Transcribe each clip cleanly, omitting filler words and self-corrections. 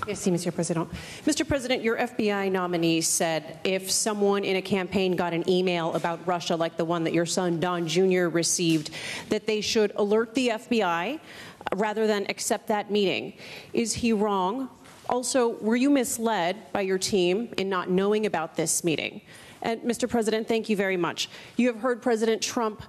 Merci, Monsieur President. Mr. President, your FBI nominee said if someone in a campaign got an email about Russia like the one that your son Don Jr. received, that they should alert the FBI rather than accept that meeting. Is he wrong? Also, were you misled by your team in not knowing about this meeting? And Mr. President, thank you very much. You have heard President Trump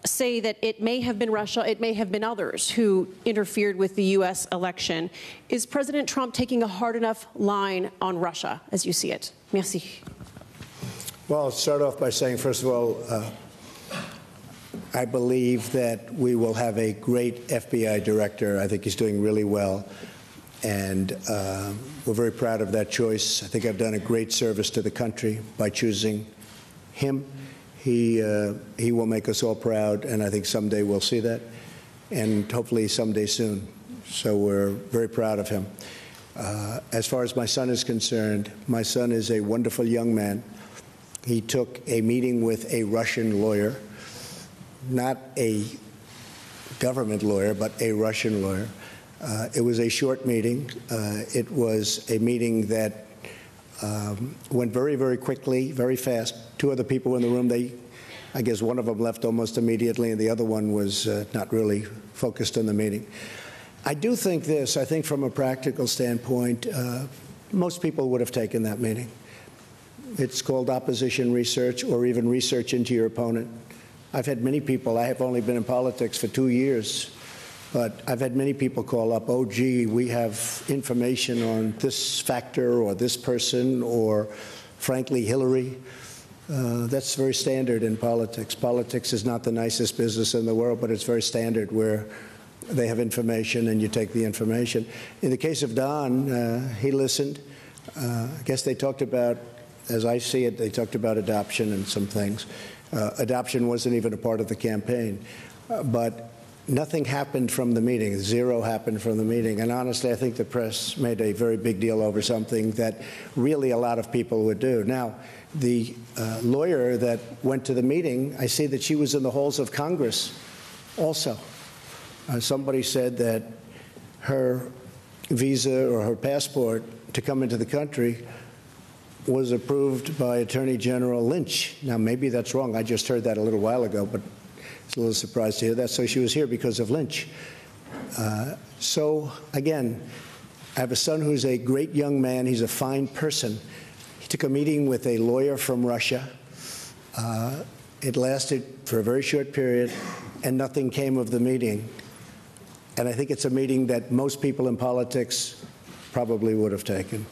say that it may have been Russia, it may have been others who interfered with the U.S. election. Is President Trump taking a hard enough line on Russia as you see it? Merci. Well, I'll start off by saying, first of all, I believe that we will have a great FBI director. I think he's doing really well. And we're very proud of that choice. I think I've done a great service to the country by choosing him. He will make us all proud, and I think someday we'll see that, and hopefully someday soon. So we're very proud of him. As far as my son is concerned, my son is a wonderful young man. He took a meeting with a Russian lawyer, not a government lawyer, but a Russian lawyer. It was a short meeting. It was a meeting that went very, very quickly, very fast. Two other people in the room, I guess one of them left almost immediately, and the other one was not really focused on the meeting. I do think this. I think from a practical standpoint, most people would have taken that meeting. It's called opposition research or even research into your opponent. I've had many people. I have only been in politics for 2 years. But I've had many people call up, oh, gee, we have information on this factor or this person or, frankly, Hillary. That's very standard in politics. Politics is not the nicest business in the world, but it's very standard where they have information and you take the information. In the case of Don, he listened. I guess they talked about, as I see it, they talked about adoption and some things. Adoption wasn't even a part of the campaign. But nothing happened from the meeting. Zero happened from the meeting. And honestly, I think the press made a very big deal over something that really a lot of people would do. Now, the lawyer that went to the meeting, I see that she was in the halls of Congress also. Somebody said that her visa or her passport to come into the country was approved by Attorney General Lynch. Now, maybe that's wrong. I just heard that a little while ago, but it's a little surprised to hear that. So she was here because of Lynch. So, again, I have a son who's a great young man. He's a fine person. He took a meeting with a lawyer from Russia. It lasted for a very short period, and nothing came of the meeting. And I think it's a meeting that most people in politics probably would have taken.